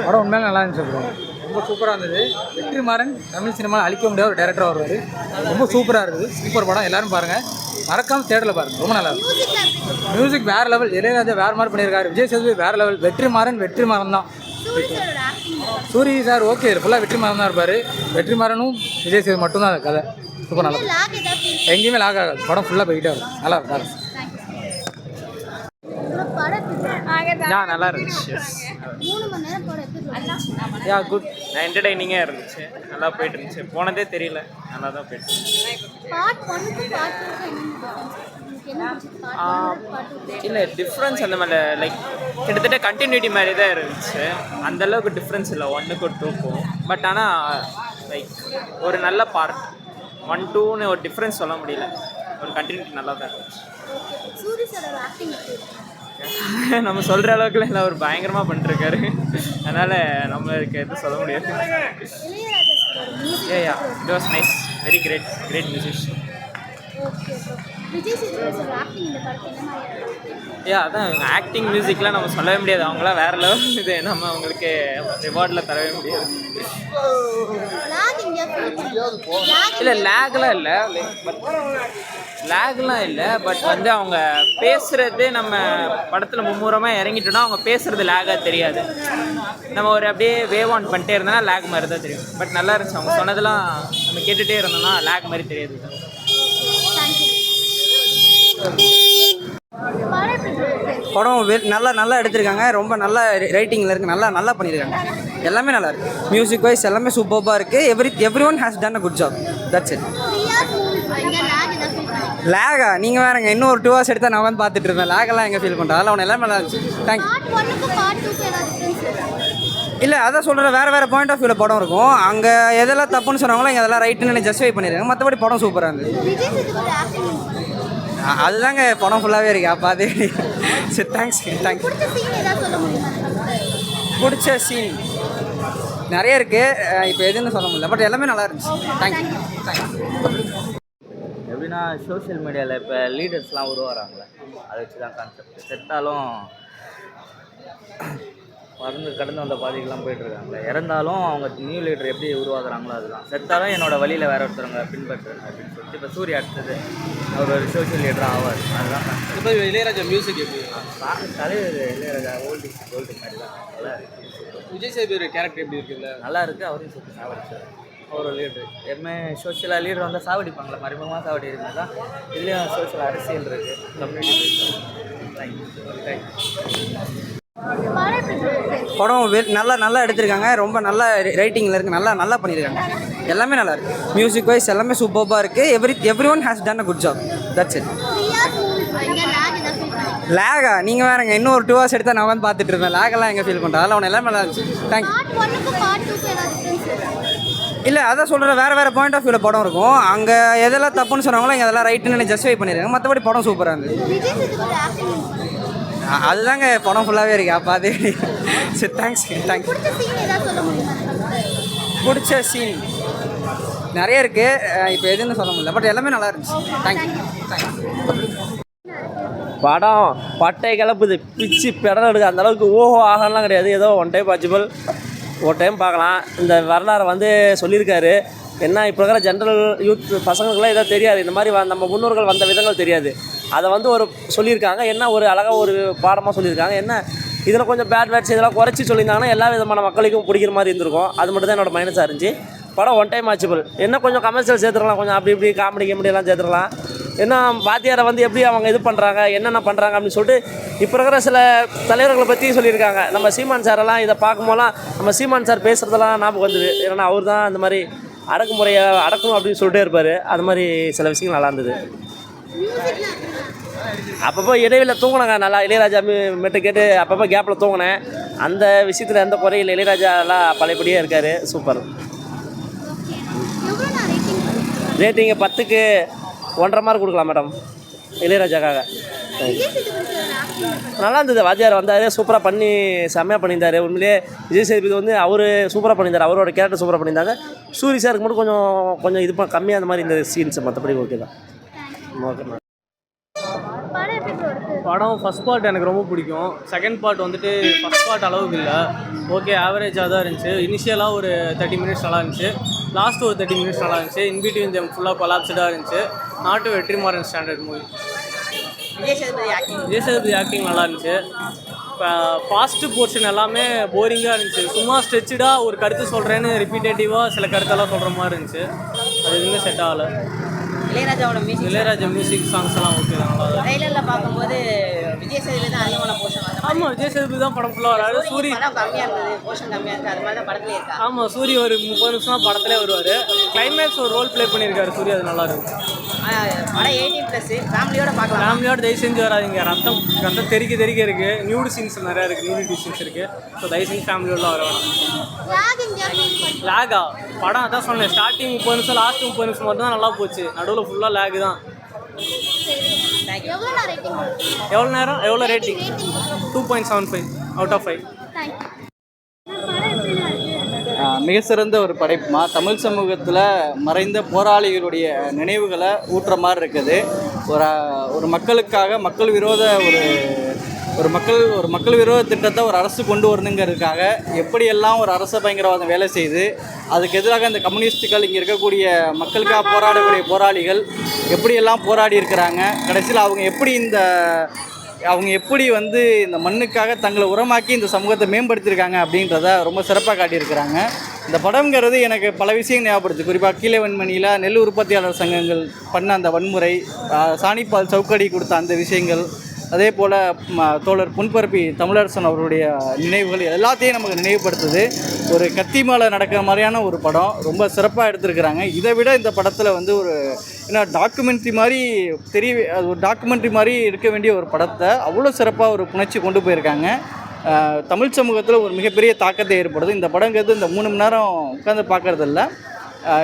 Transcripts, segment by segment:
படம் உண்மையிலே நல்லா இருந்துச்சு ப்ரோ. ரொம்ப சூப்பராக இருந்தது. வெற்றிமாறன் தமிழ் சினிமாவில் அழிக்க முடியாத ஒரு டேரக்டராக வருவார். ரொம்ப சூப்பராக இருக்குது. சூப்பர் படம், எல்லாரும் பாருங்கள். மறக்காமல் தேட்டரில் பாருங்கள், ரொம்ப நல்லா இருக்கும். மியூசிக் வேறு லெவல். இளையராஜா வேறு மாதிரி பண்ணியிருக்காரு. விஜய் சேதுபதி வேறு லெவல். வெற்றிமாறன் தான். சூரி சார் ஓகே, ஃபுல்லாக வெற்றிமாறன் தான் இருப்பார். வெற்றிமாறனும் விஜய் சேது மட்டும்தான் அது கதை. சூப்பர் நல்லா இருக்கும். எங்கேயுமே லாக் ஆகாது. படம் ஃபுல்லாக போய்கிட்டே இருக்கும். நல்லா இருக்கும். நல்லா இருந்துச்சு. குட் என்டர்டைனிங்காக இருந்துச்சு. நல்லா போயிட்டு இருந்துச்சு. போனதே தெரியல. நல்லா தான் போயிட்டு. இல்லை டிஃப்ரென்ஸ் அந்த மாதிரி லைக் கிட்டத்தட்ட கண்டினியூட்டி மாதிரி தான் இருந்துச்சு. அந்தளவுக்கு டிஃப்ரென்ஸ் இல்லை 1க்கும் 2க்கும். பட் ஆனால் லைக் ஒரு நல்ல பார்ட். 1, 2ன்னு ஒரு டிஃப்ரென்ஸ் சொல்ல முடியல. ஒரு கண்டினியூட்டி நல்லா தான் இருந்துச்சு. நம்ம சொல்கிற அளவுக்குலாம் இல்லை, அவர் பயங்கரமாக பண்ணிருக்காரு. அதனால் நம்மளுக்கு எதுவும் சொல்ல முடியாது. It was nice. Very great musician. அதான் ஆக்டிங் மியூசிக்லாம் நம்ம சொல்லவே முடியாது. அவங்களாம் வேறு லெவல். இது நம்ம அவங்களுக்கு ரிவார்டில் தரவே முடியாது. இல்லை லேக்லாம் இல்லை. பட் வந்து அவங்க பேசுகிறது நம்ம படத்தில் மும்முரமாக இறங்கிட்டோன்னா அவங்க பேசுகிறது லேகாக தெரியாது. நம்ம ஒரு அப்படியே வேவ் ஆன் பண்ணிட்டே இருந்தோம்னா லேக் மாதிரி தான் தெரியும். பட் நல்லா இருந்துச்சு. அவங்க சொன்னதெல்லாம் நம்ம கேட்டுகிட்டே இருந்தோம்னா லேக் மாதிரி தெரியாது. படம் நல்லா எடுத்திருக்காங்க. ரொம்ப நல்ல ரைட்டிங்கில் இருக்குது. நல்லா பண்ணியிருக்காங்க. எல்லாமே நல்லா இருக்குது. மியூசிக் வைஸ் எல்லாமே சூப்பராக இருக்குது. Every one has done a good job. That's it. Lekha நீங்கள் வேறுங்க. இன்னும் ஒரு 2 hours எடுத்தால் நான் வந்து பார்த்துட்டு இருப்பேன். லேகெல்லாம் எங்கே ஃபீல் பண்ணுறேன். அதெல்லாம் எல்லாமே நல்லா இருந்துச்சு. தேங்க்யூ. இல்லை அதான் சொல்கிறேன், வேறு பாயிண்ட் ஆஃப் வியூவில் படம் இருக்கும். அங்கே எதெல்லாம் தப்புன்னு சொன்னாங்களோ இங்கே அதெல்லாம் ரைட்டுன்னு ஜஸ்டிஃபை பண்ணியிருக்காங்க. மற்றபடி படம் சூப்பராக இருந்தது. அதுதாங்க படம் ஃபுல்லாகவே இருக்கு. அப்போ அதே சரி. தேங்க்ஸ். பிடிச்ச சீன் நிறைய இருக்குது. இப்போ எதுன்னு சொல்ல முடியல. பட் எல்லாமே நல்லா இருந்துச்சு. தேங்க்யூ. எப்படின்னா சோஷியல் மீடியாவில் இப்போ லீடர்ஸ்லாம் உருவாகிறாங்களே, அதை வச்சு தான் கான்செப்ட். செத்தாலும் கடந்து வந்த பாதைக்கெல்லாம் போயிட்டுருக்காங்களே, இறந்தாலும் அவங்க நியூ லீடர் எப்படி உருவாக்குறாங்களோ அதுதான். செத்தாலும் என்னோடய வழியில் வேறு ஒருத்தவங்க பின்பற்றுறாங்க அப்படின்னு சொல்லிட்டு இப்போ சூர்யா அடுத்தது அவர் ஒரு சோஷியல் லீடராக ஆவார். அதுதான் இப்போ இளையராஜா மியூசிக் எப்படி தலைவர் இளையராஜா ஓல்டு மாதிரி தான். நல்லா இருக்குது. விஜய் சேதுபதி கேரக்டர் எப்படி இருக்குல்ல, நல்லா இருக்குது. அவரையும் சொல்லி சாவடிச்சார். அவர் ஒரு லீடரு. எப்பவுமே சோஷியலாக லீடர் வந்தால் சாவடிப்பாங்களே, மறைமுகமாக சாவடி இருந்தால் தான். இதுலேயும் சோஷியல் அரசியல் இருக்குது, கம்யூனிட்டி. படம் நல்லா எடுத்திருக்காங்க. ரொம்ப நல்ல ரைட்டிங்கில் இருக்குது. நல்லா பண்ணியிருக்காங்க. எல்லாமே நல்லா இருக்குது. மியூசிக் வைஸ் எல்லாமே சூப்பராக இருக்குது. Every one has done a good job. That's it. Lekha நீங்கள் வேறுங்க. இன்னும் ஒரு 2 hours எடுத்தால் நான் வந்து பார்த்துட்டு இருப்பேன். லேகெல்லாம் எங்கே ஃபீல் பண்ணுறேன். அதெல்லாம் எல்லாமே நல்லா இருந்துச்சு. தேங்க்யூ. இல்லை அதான் சொல்கிறேன், வேறு பாயிண்ட் ஆஃப் வியூவில் படம் இருக்கும். அங்கே எதெல்லாம் தப்புன்னு சொன்னாங்களோ இங்கே அதெல்லாம் ரைட்டுன்னு ஜஸ்டிஃபை பண்ணியிருக்காங்க. மற்றபடி படம் சூப்பராக இருந்தது. அதுதாங்க படம் ஃபுல்லாகவே இருக்குது. அப்போ அதே சரி. தேங்க்ஸ். பிடிச்ச சீன் நிறைய இருக்குது. இப்போ எதுன்னு சொல்ல முடியல. பட் எல்லாமே நல்லா இருந்துச்சு. தேங்க்யூ. படம் பட்டை கிளப்புது, பிச்சு பெடல் எடுக்க அந்தளவுக்கு ஓஹோ ஆகலாம் கிடையாது. ஏதோ ஒன் டைம் வாட்சபிள், ஒரு டைம் பார்க்கலாம். இந்த வரலாறை வந்து சொல்லியிருக்காரு. என்ன இப்போ இருக்கிற ஜென்ரல் யூத் பசங்களுக்குலாம் எதாவது தெரியாது. இந்த மாதிரி நம்ம முன்னோர்கள் வந்த விதங்கள் தெரியாது. அதை வந்து ஒரு சொல்லியிருக்காங்க. என்ன ஒரு அழகாக ஒரு பாடமாக சொல்லியிருக்காங்க. என்ன இதில் கொஞ்சம் பேட் வேர்ட்ஸ் இதெல்லாம் குறைச்சி சொல்லியிருந்தாங்கன்னா எல்லா விதமான மக்களுக்கும் பிடிக்கிற மாதிரி இருந்திருக்கும். அது மட்டும் தான் என்னோடய மைனஸாக இருந்துச்சு. படம் ஒன் டைம் வாட்சபிள். என்ன கொஞ்சம் கமர்ஷியல் சேர்த்துக்கலாம், கொஞ்சம் அப்படி இப்படி காமெடியெல்லாம் சேர்த்துக்கலாம். ஏன்னா வாத்தியாரை வந்து எப்படி அவங்க இது பண்ணுறாங்க, என்னென்ன பண்ணுறாங்க அப்படின்னு சொல்லிட்டு இப்போ இருக்கிற சில தலைவர்களை பற்றி சொல்லியிருக்காங்க. நம்ம சீமான் சாரெல்லாம் இதை பார்க்கும்போதெல்லாம் நம்ம சீமான் சார் பேசுகிறதெல்லாம் ஞாபகம் வந்தது. ஏன்னா அவர் தான் இந்த மாதிரி அடக்குமுறையை அடக்கணும் அப்படின்னு சொல்லிட்டே இருப்பார். அது மாதிரி சில விஷயங்கள் நல்லா இருந்தது. அப்பப்போ இடைவெளியில் தூங்கினாங்க நல்லா. இளையராஜா மெட்டு கேட்டு அப்பப்போ கேப்பில் தூங்கினேன். அந்த விஷயத்தில் எந்த குறையில் இளையராஜாலாம் பழையபடியே இருக்கார். சூப்பர். ரேட்டிங்கு 10க்கு 1.5 மார்க் கொடுக்கலாம் மேடம் இளையராஜாக்காக. நல்லா இருந்தது. வாத்தியார் வந்தார், சூப்பராக பண்ணி செம்மையாக பண்ணியிருந்தார். உண்மையிலே விஜய் சேதுபதி வந்து அவர் சூப்பராக பண்ணியிருந்தார். அவரோட கேரக்டர் சூப்பராக பண்ணியிருந்தாங்க. சூரி சாருக்கு மட்டும் கொஞ்சம் இது கம்மியாக அந்த மாதிரி இந்த சீன்ஸ். மற்றபடி ஓகே தான். Okay madam. படம் ஃபஸ்ட் பார்ட் எனக்கு ரொம்ப பிடிக்கும். செகண்ட் பார்ட் வந்துட்டு ஃபஸ்ட் பார்ட் அளவுக்கு இல்லை, ஓகே ஆவரேஜாக தான் இருந்துச்சு. இனிஷியலாக ஒரு 30 மினிட்ஸ் நல்லா இருந்துச்சு, லாஸ்ட் ஒரு 30 மினிட்ஸ் நல்லா இருந்துச்சு. இன்பிட்வீன் தெம் ஃபுல்லாக கொலாப்ஸ்டாக இருந்துச்சு. Not Vetrimaaran standard movie. Vijay Sethupathi acting நல்லா இருந்துச்சு. இப்போ ஃபாஸ்ட்டு போர்ஷன் எல்லாமே போரிங்காக இருந்துச்சு. சும்மா ஸ்ட்ரெச்சடாக ஒரு கருத்து சொல்கிறேன்னு ரிப்பீட்டேட்டிவாக சில கருத்தெல்லாம் சொல்கிற மாதிரி இருந்துச்சு. அது எதுவுமே செட் ஆகலை. இளையராஜா மியூசிக் சாங்ஸ் எல்லாம் ஓகே தான், நல்லா தான். ட்ரெய்லரில் பார்க்கும்போது விஜய் சேதுபதி தான் அதிகமான போர்ஷன் வந்து. ஆமாம், விஜய் சேதுபதி தான் படம் ஃபுல்லாக வராரு. சூரி படம் கம்மியாக இருந்தது, போர்ஷன் கம்மியாக இருக்குது, அது மாதிரி தான் படத்துலேயே இருக்கா. ஆமாம், சூரி ஒரு 30 நிமிஷம் படத்துலேயே வருவார். கிளைமேக்ஸ் ஒரு ரோல் ப்ளே பண்ணியிருக்காரு சூரி, அது நல்லா இருக்கும். படம் 18+, ஃபேமிலியோட பார்க்கலாம். ஃபேமிலியோட தயவு செஞ்சு வராதிங்க. ரத்தம் தெறிக்க இருக்குது. நியூடு சீன்ஸ் நிறையா இருக்குது, நியூடிட்டி சீன்ஸ் இருக்குது. ஸோ தயவு செஞ்சு ஃபேமிலியோட வர வேணாம். லேகா படம் அதான் சொன்னேன், ஸ்டார்டிங் 30 நிமிஷம் லாஸ்ட் 30 நிமிஷம் மட்டும் தான் நல்லா போச்சு. நடுவில் ஃபுல்லாக லேகு தான். எவ்வளோ நேரம், எவ்வளோ ரேட்டிங்? 2.75 out of 5. மிக சிறந்த ஒரு படைப்புமா. தமிழ் சமூகத்தில் மறைந்த போராளிகளுடைய நினைவுகளை ஊட்டுற மாதிரி இருக்குது. ஒரு மக்களுக்காக மக்கள் விரோத ஒரு மக்கள் விரோத திட்டத்தை ஒரு அரசு கொண்டு வரணுங்கிறதுக்காக எப்படியெல்லாம் ஒரு அரச பயங்கரவாதம் வேலை செய்து அதுக்கு எதிராக இந்த கம்யூனிஸ்டுகள் இங்கே இருக்கக்கூடிய மக்களுக்காக போராடக்கூடிய போராளிகள் எப்படியெல்லாம் போராடி இருக்கிறாங்க, கடைசியில் அவங்க எப்படி வந்து இந்த மண்ணுக்காக தங்களை உரமாக்கி இந்த சமூகத்தை மேம்படுத்தியிருக்காங்க அப்படின்றத ரொம்ப சிறப்பாக காட்டியிருக்கிறாங்க. இந்த படம்ங்கிறது எனக்கு பல விஷயங்கள் ஞாபகப்படுது. குறிப்பாக கீழே வெண்மணியில் நெல் உற்பத்தியாளர் சங்கங்கள் பண்ண அந்த வன்முறை, சாணிப்பால் சவுக்கடி கொடுத்த அந்த விஷயங்கள், அதே போல் தோழர் பொன்பரப்பி தமிழரசன் அவருடைய நினைவுகள் எல்லாத்தையும் நமக்கு நினைவுபடுத்துது. ஒரு கத்தி மேலே நடக்கிற மாதிரியான ஒரு படம் ரொம்ப சிறப்பாக எடுத்திருக்கிறாங்க. இதை விட இந்த படத்தில் வந்து ஒரு டாக்குமெண்ட்ரி மாதிரி ஒரு டாக்குமெண்ட்ரி மாதிரி இருக்க வேண்டிய ஒரு படத்தை அவ்வளோ சிறப்பாக ஒரு புணர்ச்சி கொண்டு போயிருக்காங்க. தமிழ் சமூகத்தில் ஒரு மிகப்பெரிய தாக்கத்தை ஏற்படுது. இந்த படங்கிறது இந்த 3 மணி நேரம் உட்காந்து பார்க்குறதில்ல,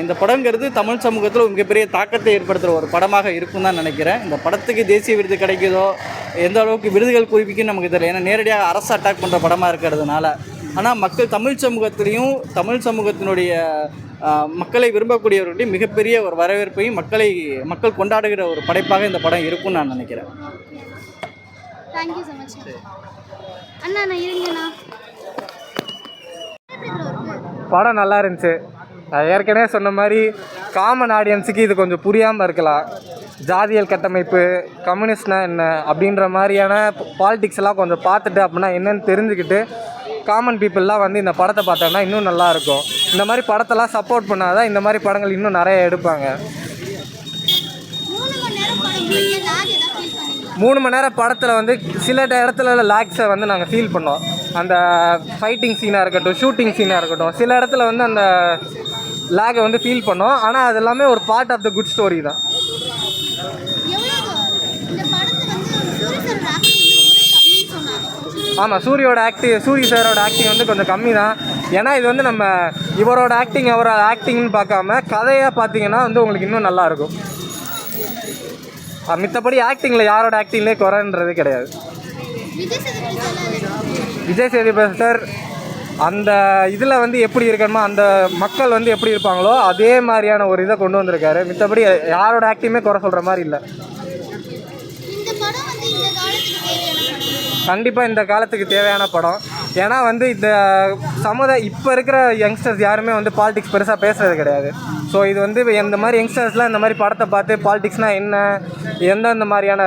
இந்த படங்கிறது தமிழ் சமூகத்தில் ஒரு மிகப்பெரிய தாக்கத்தை ஏற்படுத்துகிற ஒரு படமாக இருக்கும் தான் நினைக்கிறேன். இந்த படத்துக்கு தேசிய விருது கிடைக்குதோ, எந்த அளவுக்கு விருதுகள் குறிப்பிக்குன்னு நமக்கு தெரியல, ஏன்னா நேரடியாக அரசு அட்டாக் பண்ணுற படமாக இருக்கிறதுனால. ஆனால் தமிழ் சமூகத்திலையும் தமிழ் சமூகத்தினுடைய மக்களை விரும்பக்கூடியவர்களையும் மிகப்பெரிய ஒரு வரவேற்பையும் மக்கள் கொண்டாடுகிற ஒரு படைப்பாக இந்த படம் இருக்கும்னு நான் நினைக்கிறேன். தேங்க்யூ ஸோ மச் அண்ணா. நான் இருங்கண்ணா. படம் நல்லா இருந்துச்சு. நான் ஏற்கனவே சொன்ன மாதிரி காமன் ஆடியன்ஸுக்கு இது கொஞ்சம் புரியாமல் இருக்கலாம். ஜாதியல் கட்டமைப்பு, கம்யூனிஸ்ட்னா என்ன அப்படின்ற மாதிரியான பாலிடிக்ஸ் எல்லாம் கொஞ்சம் பார்த்துட்டு அப்படின்னா என்னென்னு தெரிஞ்சுக்கிட்டு காமன் பீப்புளெலாம் வந்து இந்த படத்தை பார்த்தோம்னா இன்னும் நல்லாயிருக்கும். இந்த மாதிரி படத்தெல்லாம் சப்போர்ட் பண்ணாதான் இந்த மாதிரி படங்கள் இன்னும் நிறைய எடுப்பாங்க. 3 மணி நேரம் படத்தில் வந்து சில இடத்துல லேக்ஸை வந்து நாங்கள் ஃபீல் பண்ணோம். அந்த ஃபைட்டிங் சீனாக இருக்கட்டும், ஷூட்டிங் சீனாக இருக்கட்டும், சில இடத்துல வந்து அந்த லேகை வந்து ஃபீல் பண்ணோம். ஆனால் அது எல்லாமே ஒரு part of the good story தான். ஆமாம், சூரி சாரோட ஆக்டிங் வந்து கொஞ்சம் கம்மி தான். ஏன்னா இது வந்து நம்ம இவரோட ஆக்டிங்னு பார்க்காம கதையாக பார்த்தீங்கன்னா வந்து உங்களுக்கு இன்னும் நல்லாயிருக்கும். மித்தபடி ஆக்டிங்கில் யாரோட ஆக்டிங்லேயே குறைன்றது கிடையாது. விஜய் சேதுபதி சார் அந்த இதில் வந்து எப்படி இருக்கணுமோ, அந்த மக்கள் வந்து எப்படி இருப்பாங்களோ அதே மாதிரியான ஒரு இதை கொண்டு வந்திருக்காரு. மித்தபடி யாரோட ஆக்டிங்குமே குறை சொல்கிற மாதிரி இல்லை. கண்டிப்பாக இந்த காலத்துக்கு தேவையான படம். ஏன்னா வந்து இந்த இப்போ இருக்கிற யங்ஸ்டர்ஸ் யாருமே வந்து பாலிடிக்ஸ் பெருசாக பேசுகிறது கிடையாது. ஸோ இது வந்து இந்த மாதிரி யங்ஸ்டர்ஸ்லாம் இந்த மாதிரி படத்தை பார்த்து பாலிடிக்ஸ்னால் என்ன, எந்தெந்த மாதிரியான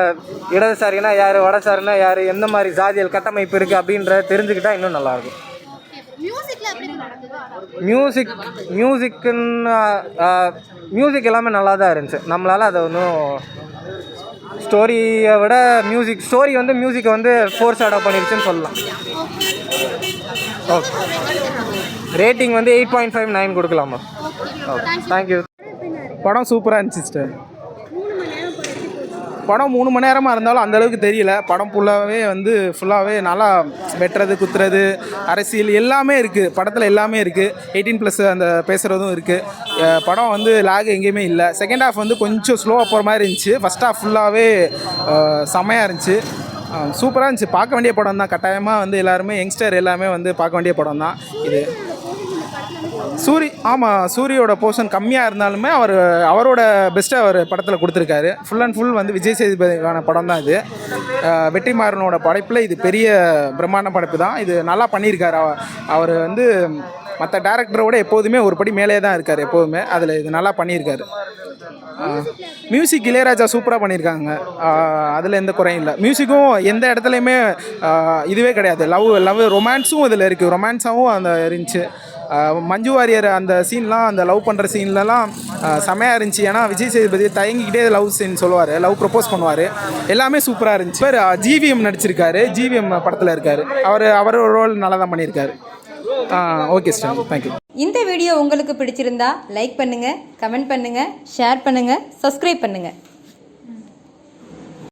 இடதுசாரினா யார், வடசாரினா யார், எந்த மாதிரி ஜாதியல் கட்டமைப்பு இருக்குது அப்படின்றத தெரிஞ்சுக்கிட்டால் இன்னும் நல்லாயிருக்கும். மியூசிக் எல்லாமே நல்லா தான் இருந்துச்சு. நம்மளால் அதை ஒன்றும் ஸ்டோரியை விட ஸ்டோரி வந்து மியூசிக்கை வந்து ஃபோர்ஸ் ஆட் பண்ணிருச்சுன்னு சொல்லலாம். ஓகே, ரேட்டிங் வந்து 8.59 கொடுக்கலாமா? Okay, thank you. படம் சூப்பராக இருந்துச்சு சிஸ்டர். படம் 3 மணி நேரமாக இருந்தாலும் அந்தளவுக்கு தெரியல. படம் ஃபுல்லாகவே நல்லா வெட்டுறது, குத்துறது, அரசியல் எல்லாமே இருக்குது படத்தில், எல்லாமே இருக்குது. 18+ அந்த பேசுகிறதும் இருக்குது. படம் வந்து லேக் எங்கேயுமே இல்லை. செகண்ட் ஹாஃப் வந்து கொஞ்சம் ஸ்லோவாக போகிற மாதிரி இருந்துச்சு. ஃபஸ்ட் ஹாஃப் ஃபுல்லாகவே செம்மையாக இருந்துச்சு. சூப்பராக இருந்துச்சு. பார்க்க வேண்டிய படம் தான். கட்டாயமாக வந்து எல்லாருமே யங்ஸ்டர் எல்லாமே வந்து பார்க்க வேண்டிய படம் தான் இது. சூரியோட போர்ஷன் கம்மியாக இருந்தாலுமே அவரோட பெஸ்ட்டை அவர் படத்தில் கொடுத்துருக்காரு. ஃபுல் அண்ட் ஃபுல் வந்து விஜய் சேதுபதிக்கான படம் தான் இது. வெற்றிமாறனோட படைப்பில் இது பெரிய பிரம்மாண்ட படைப்பு தான். இது நல்லா பண்ணியிருக்காரு. அவர் வந்து மற்ற டேரக்டரோட எப்போதுமே ஒரு படி மேலே தான் இருக்கார் எப்போதுமே. அதில் இது நல்லா பண்ணியிருக்காரு. மியூசிக் இளையராஜா சூப்பராக பண்ணியிருக்காங்க. அதில் எந்த குறையும் இல்லை. மியூசிக்கும் எந்த இடத்துலையுமே இதுவே கிடையாது. லவ் ரொமான்ஸும் இதில் இருக்குது. ரொமான்ஸாகவும் அந்த இருந்துச்சு. மஞ்சு வாரியர் அந்த சீன்லாம், அந்த லவ் பண்ணுற சீன்லலாம் செமையாக இருந்துச்சு. ஏன்னா விஜய் சேதுபதி தயங்கிக்கிட்டே லவ் சீன் சொல்லுவார், லவ் ப்ரப்போஸ் பண்ணுவார். எல்லாமே சூப்பராக இருந்துச்சு. பேர் ஜிவிஎம் நடிச்சிருக்காரு. ஜிவிஎம் படத்தில் இருக்கார். அவரோட ரோல் நல்லா தான் பண்ணியிருக்காரு. Okay sir, thank you. இந்த வீடியோ உங்களுக்கு பிடிச்சிருந்தா லைக் பண்ணுங்கள், கமெண்ட் பண்ணுங்கள், ஷேர் பண்ணுங்கள், சப்ஸ்கிரைப் பண்ணுங்கள்.